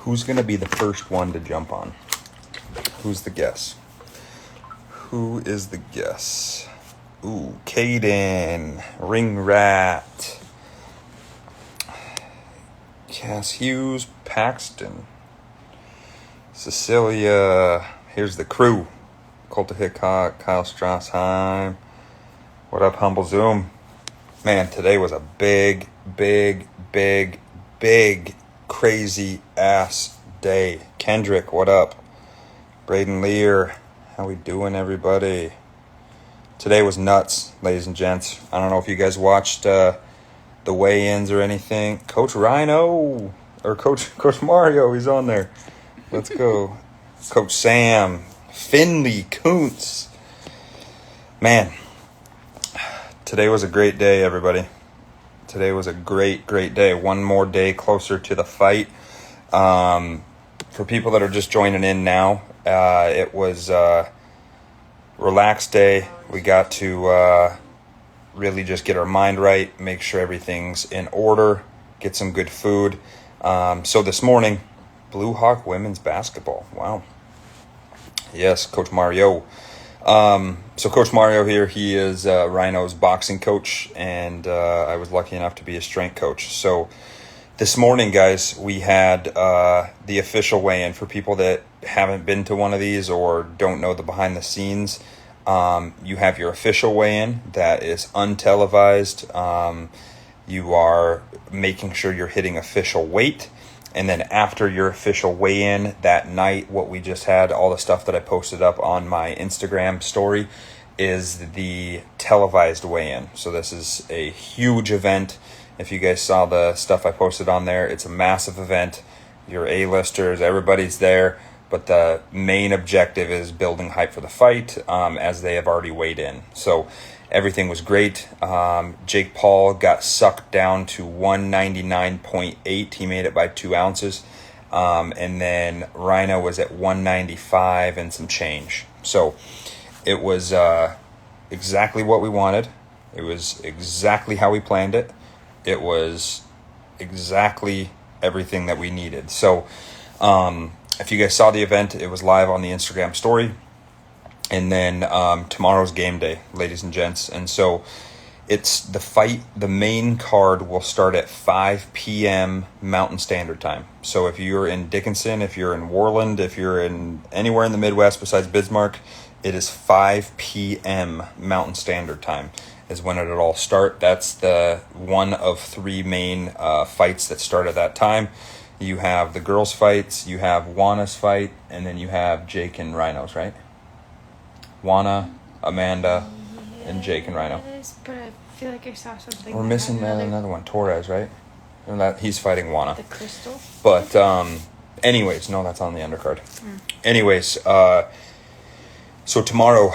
Who's going to be the first one to jump on? Who's the guess? Who is the guess? Ooh, Caden, Ring Rat, Cass Hughes, Paxton, Cecilia. Here's the crew. Colter Hickok, Kyle Strassheim. What up, Humble Zoom? Man, today was a big, crazy ass day. Kendrick, what up? Braden Lear, how we doing, everybody? Today was nuts, ladies and gents. I don't know if you guys watched the weigh-ins or anything. Coach Rhino, or Coach Mario, he's on there. Let's go. Coach Sam, Finley, Kuntz. Man, today was a great day, everybody. Today was a great day. One more day closer to the fight. For people that are just joining in now, it was a relaxed day. We got to really just get our mind right, make sure everything's in order, get some good food. So this morning, Blue Hawk women's basketball. Wow. Yes, Coach Mario. So Coach Mario here, he is Rhino's boxing coach, and I was lucky enough to be a strength coach. So this morning, guys, we had the official weigh-in. For people that haven't been to one of these or don't know the behind the scenes, you have your official weigh-in that is untelevised. You are making sure you're hitting official weight. And then after your official weigh-in that night, what we just had, all the stuff that I posted up on my Instagram story, is the televised weigh-in. So this is a huge event. If you guys saw the stuff I posted on there, it's a massive event. Your A-listers, everybody's there. But the main objective is building hype for the fight, as they have already weighed in. So everything was great. Jake Paul got sucked down to 199.8. He made it by 2 ounces. And then Rhino was at 195 and some change. So it was exactly what we wanted. It was exactly how we planned it. It was exactly everything that we needed. So if you guys saw the event, it was live on the Instagram story. And then tomorrow's game day, ladies and gents. And so it's the fight. The main card will start at 5 p.m. Mountain Standard Time. So if you're in Dickinson, if you're in Worland, if you're in anywhere in the Midwest besides Bismarck, it is 5 p.m. Mountain Standard Time is when it'll all start. That's the one of 3 main fights that start at that time. You have the girls' fights, you have Juana's fight, and then you have Jake and Rhino's, right? Juana, Amanda, and Jake and Rhino. Yes, but I feel like I saw something. We're missing another one, Torres, right? And that he's fighting Juana. The Crystal. But anyways, no, that's on the undercard. Anyways, so tomorrow,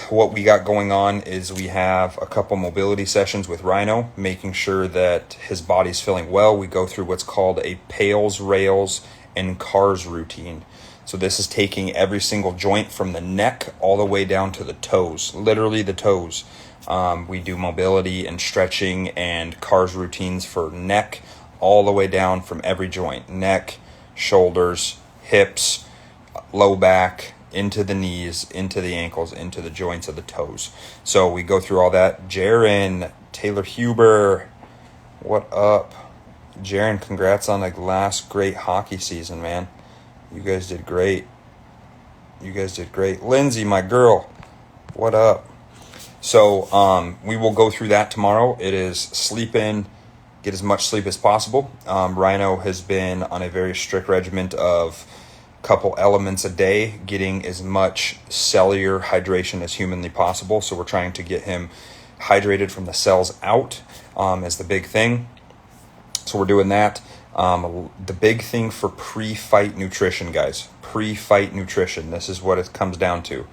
what we got going on is we have a couple mobility sessions with Rhino, making sure that his body's feeling well. We go through what's called a pails, rails, and cars routine. So this is taking every single joint from the neck all the way down to the toes, literally the toes. We do mobility and stretching and cars routines for neck all the way down from every joint, neck, shoulders, hips, low back, into the knees, into the ankles, into the joints of the toes. So we go through all that. Jaron, Taylor Huber, what up? Jaron, congrats on the last great hockey season, man. You guys did great. Lindsay, my girl, what up? So we will go through that tomorrow. It is sleep in, get as much sleep as possible. Rhino has been on a very strict regimen of couple elements a day, getting as much cellular hydration as humanly possible. So we're trying to get him hydrated from the cells out is the big thing. So we're doing that. The big thing for pre-fight nutrition, guys, pre-fight nutrition, this is what it comes down to.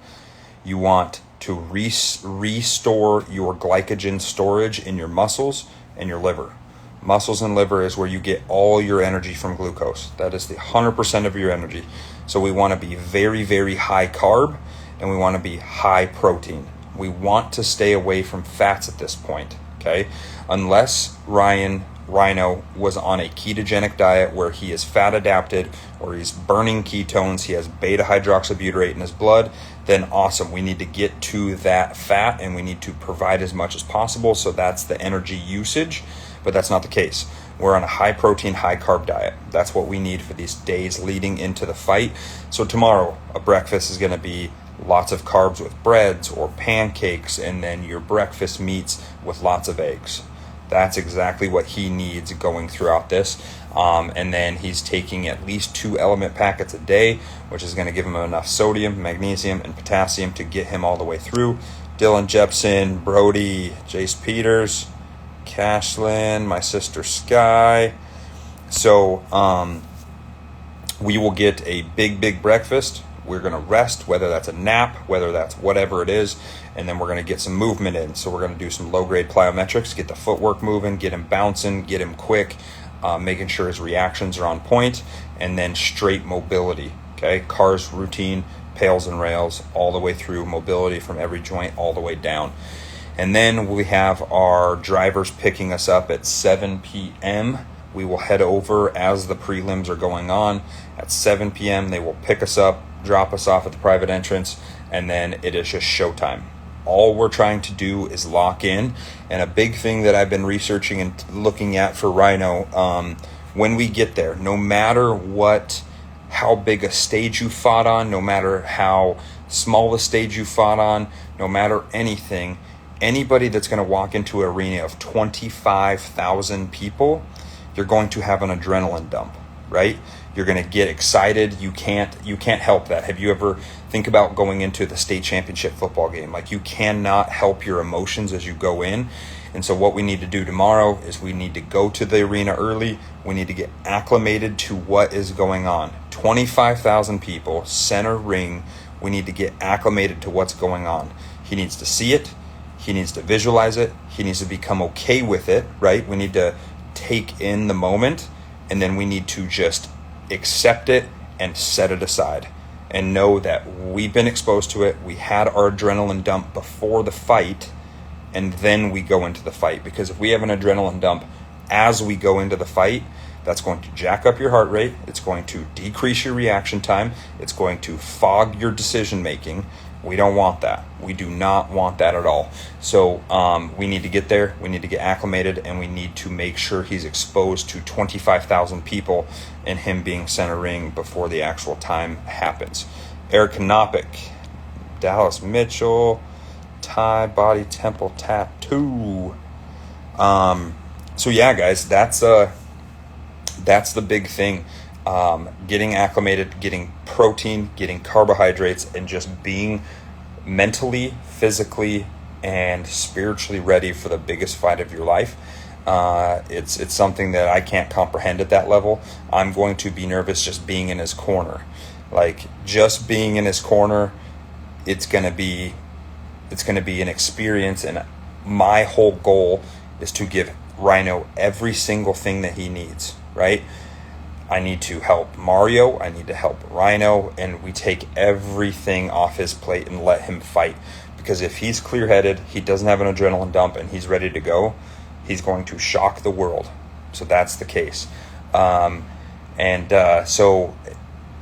You want to restore your glycogen storage in your muscles and your liver. Muscles and liver is where you get all your energy from glucose. That is the 100% of your energy. So we want to be very, very high carb, and we want to be high protein. We want to stay away from fats at this point, okay? Unless Ryan Rhino was on a ketogenic diet where he is fat adapted, where he's burning ketones, he has beta hydroxybutyrate in his blood, then awesome. We need to get to that fat and we need to provide as much as possible. So that's the energy usage, but that's not the case. We're on a high protein, high carb diet. That's what we need for these days leading into the fight. So tomorrow, a breakfast is going to be lots of carbs with breads or pancakes, and then your breakfast meats with lots of eggs. That's exactly what he needs going throughout this. And then he's taking at least 2 element packets a day, which is going to give him enough sodium, magnesium, and potassium to get him all the way through. Dylan Jepson, Brody, Jace Peters, Cashlyn, my sister Sky. So we will get a big breakfast. We're going to rest, whether that's a nap, whether that's whatever it is, and then we're going to get some movement in. So we're going to do some low-grade plyometrics, get the footwork moving, get him bouncing, get him quick, making sure his reactions are on point, and then straight mobility, okay? CARS routine, pails and rails, all the way through, mobility from every joint all the way down. And then we have our drivers picking us up at 7 p.m. We will head over as the prelims are going on. At 7 p.m., they will pick us up, drop us off at the private entrance, and then it is just showtime. All we're trying to do is lock in. And a big thing that I've been researching and looking at for Rhino, when we get there, no matter how big a stage you fought on, no matter how small a stage you fought on, no matter anything, anybody that's going to walk into an arena of 25,000 people, you're going to have an adrenaline dump, right? You're going to get excited. You can't help that. Have you ever think about going into the state championship football game? Like, you cannot help your emotions as you go in. And so what we need to do tomorrow is we need to go to the arena early. We need to get acclimated to what is going on. 25,000 people, center ring. We need to get acclimated to what's going on. He needs to see it. He needs to visualize it. He needs to become okay with it, right? We need to take in the moment, and then we need to just accept it and set it aside and know that we've been exposed to it. We had our adrenaline dump before the fight, and then we go into the fight. Because if we have an adrenaline dump as we go into the fight, that's going to jack up your heart rate. It's going to decrease your reaction time. It's going to fog your decision making. We don't want that. We do not want that at all. So we need to get there. We need to get acclimated, and we need to make sure he's exposed to 25,000 people and him being center ring before the actual time happens. Eric Knopick, Dallas Mitchell, Thai body temple tattoo. So yeah, guys, that's the big thing. Getting acclimated, getting protein, getting carbohydrates, and just being mentally, physically, and spiritually ready for the biggest fight of your life. It's something that I can't comprehend at that level. I'm going to be nervous just being in his corner. Like, just being in his corner, it's gonna be an experience, and my whole goal is to give Rhino every single thing that he needs, right? I need to help Mario, I need to help Rhino, and we take everything off his plate and let him fight. Because if he's clear-headed, he doesn't have an adrenaline dump, and he's ready to go, he's going to shock the world. So that's the case. So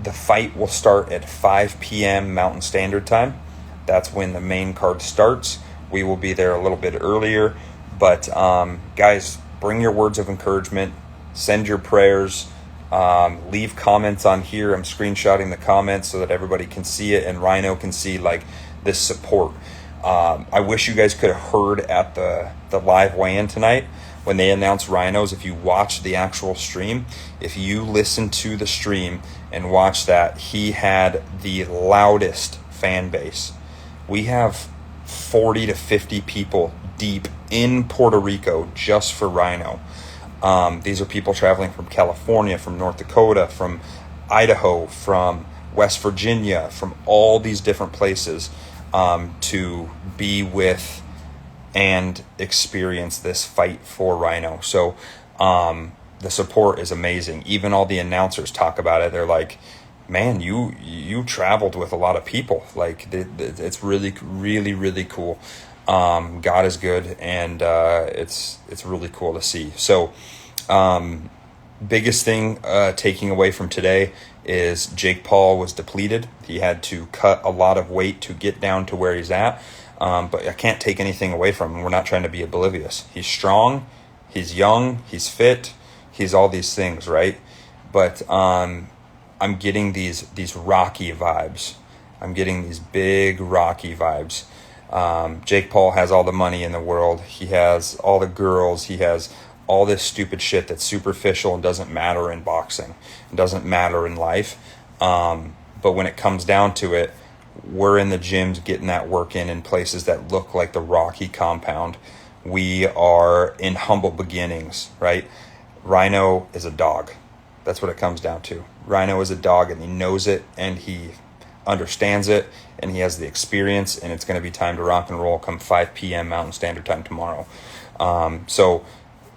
the fight will start at 5 p.m. Mountain Standard Time. That's when the main card starts. We will be there a little bit earlier. But guys, bring your words of encouragement. Send your prayers. Leave comments on here. I'm screenshotting the comments so that everybody can see it and Rhino can see like this support. I wish you guys could have heard at the live weigh-in tonight when they announced Rhinos. If you watch the actual stream, if you listen to the stream and watch that, he had the loudest fan base. We have 40 to 50 people deep in Puerto Rico just for Rhino. These are people traveling from California, from North Dakota, from Idaho, from West Virginia, from all these different places to be with and experience this fight for Rhino. So the support is amazing. Even all the announcers talk about it. They're like, man, you traveled with a lot of people. Like, it's really, really, really cool. God is good, and it's really cool to see. So Biggest thing taking away from today is Jake Paul was depleted. He had to cut a lot of weight to get down to where he's at. But I can't take anything away from him. We're not trying to be oblivious. He's strong, he's young, he's fit, he's all these things, right? But I'm getting these Rocky vibes. I'm getting these big Rocky vibes. Jake Paul has all the money in the world. He has all the girls. He has all this stupid shit that's superficial and doesn't matter in boxing. It doesn't matter in life. But when it comes down to it, we're in the gyms getting that work in places that look like the Rocky compound. We are in humble beginnings, right? Rhino is a dog. That's what it comes down to. Rhino is a dog, and he knows it, and he understands it, and he has the experience, and it's going to be time to rock and roll come 5 p.m. Mountain Standard Time tomorrow. So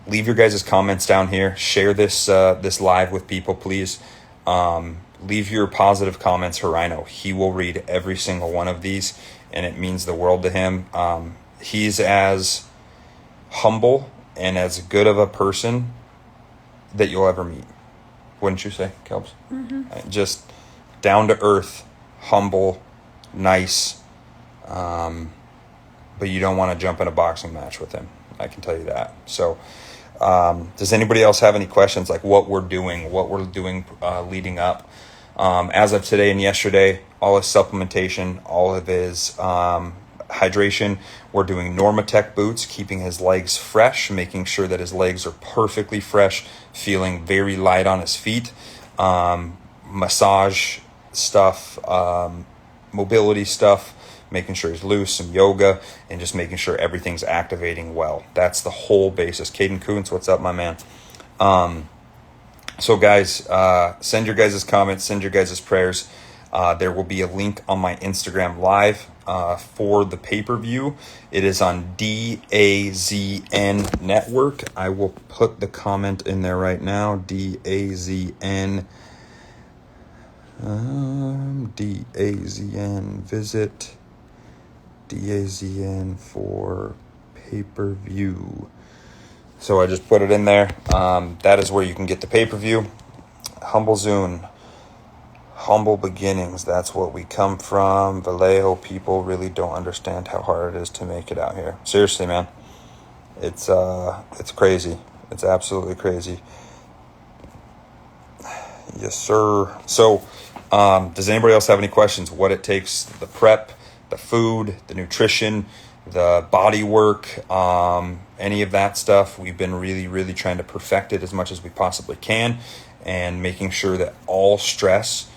leave your guys' comments down here. Share this live with people, please. Leave your positive comments for Rhino. He will read every single one of these, and it means the world to him. He's as humble and as good of a person that you'll ever meet. Wouldn't you say, Kelbs? Mm-hmm. Just down to earth, humble, nice. But you don't want to jump in a boxing match with him. I can tell you that. So does anybody else have any questions, like what we're doing leading up? As of today and yesterday, all his supplementation, all of his hydration. We're doing Normatec boots, keeping his legs fresh, making sure that his legs are perfectly fresh, feeling very light on his feet. Massage stuff, mobility stuff, making sure he's loose, some yoga, and just making sure everything's activating well. That's the whole basis. Caden Kuntz, what's up, my man? So guys, send your guys' comments, send your guys' prayers. There will be a link on my Instagram live for the pay-per-view. It is on DAZN Network. I will put the comment in there right now. DAZN. DAZN. Visit DAZN for pay-per-view. So I just put it in there. That is where you can get the pay-per-view. Humble Zune. Humble beginnings. That's what we come from. Vallejo people really don't understand how hard it is to make it out here. Seriously, man. It's crazy. It's absolutely crazy. Yes, sir. So, does anybody else have any questions? What it takes, the prep, the food, the nutrition, the body work, any of that stuff. We've been really, really trying to perfect it as much as we possibly can, and making sure that all stress,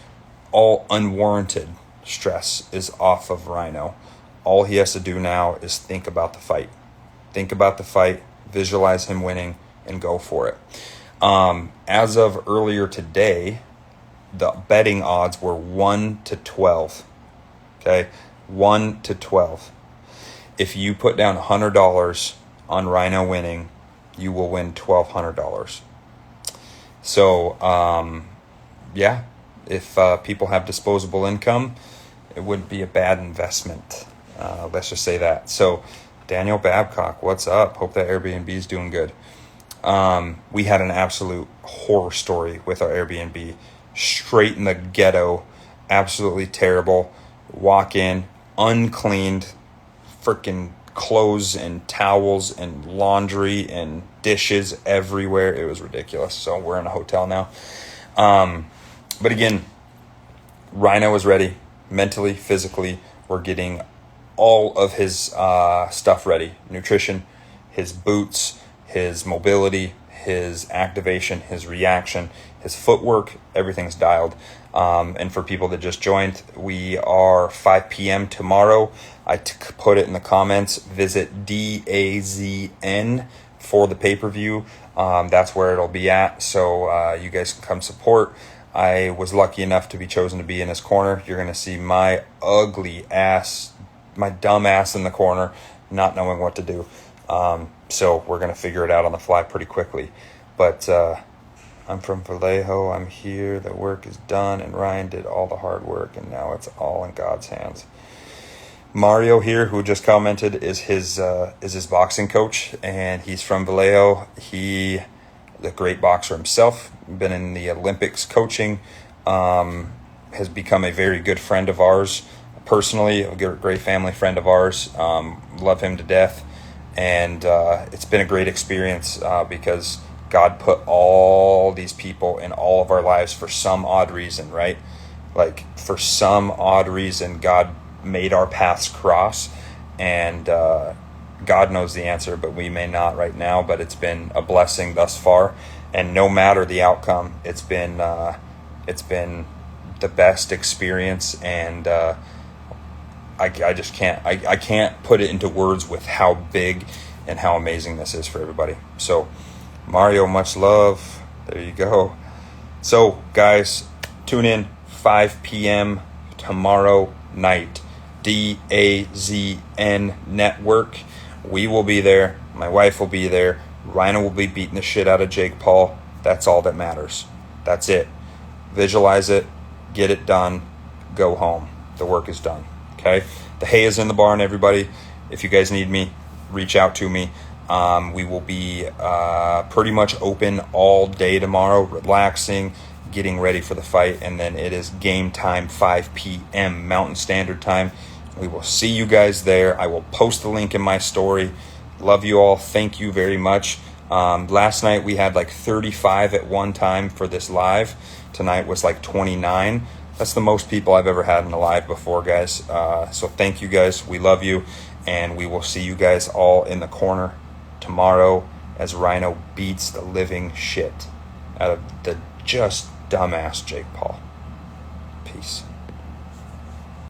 all unwarranted stress is off of Rhino. All he has to do now is think about the fight. Think about the fight, visualize him winning, and go for it. As of earlier today, the betting odds were 1-12. Okay? 1-12. If you put down $100 on Rhino winning, you will win $1,200. So, yeah, if people have disposable income, it wouldn't be a bad investment. Let's just say that. So, Daniel Babcock, what's up? Hope that Airbnb is doing good. We had an absolute horror story with our Airbnb. Straight in the ghetto. Absolutely terrible. Walk in, uncleaned, freaking clothes and towels and laundry and dishes everywhere. It was ridiculous. So we're in a hotel now. But again, Rhino is ready mentally, physically. We're getting all of his stuff ready. Nutrition, his boots, his mobility, his activation, his reaction, his footwork, everything's dialed. And for people that just joined, we are 5 p.m. tomorrow. I put it in the comments. Visit DAZN for the pay-per-view. That's where it'll be at. So you guys can come support. I was lucky enough to be chosen to be in his corner. You're going to see my ugly ass, my dumb ass in the corner, not knowing what to do. So we're going to figure it out on the fly pretty quickly. But I'm from Vallejo. I'm here. The work is done, and Ryan did all the hard work, and now it's all in God's hands. Mario here, who just commented, is his boxing coach, and he's from Vallejo. He the great boxer himself, been in the Olympics coaching, has become a very good friend of ours personally, a great family friend of ours. Love him to death. And it's been a great experience because God put all these people in all of our lives for some odd reason, right? Like, for some odd reason, God made our paths cross, and God knows the answer, but we may not right now. But it's been a blessing thus far, and no matter the outcome, it's been the best experience, and I just can't I can't put it into words with how big and how amazing this is for everybody. So, Mario, much love. There you go. So, guys, tune in 5 p.m. tomorrow night. DAZN Network. We will be there. My wife will be there. Rhino will be beating the shit out of Jake Paul. That's all that matters. That's it. Visualize it. Get it done. Go home. The work is done. Okay? The hay is in the barn, everybody. If you guys need me, reach out to me. We will be pretty much open all day tomorrow, relaxing, getting ready for the fight, and then it is game time, 5 p.m. Mountain Standard Time. We will see you guys there. I will post the link in my story. Love you all. Thank you very much. Last night we had like 35 at one time for this live. Tonight was like 29. That's the most people I've ever had in a live before, guys. So thank you guys. We love you. And we will see you guys all in the corner tomorrow as Rhino beats the living shit out of the just dumbass Jake Paul. Peace.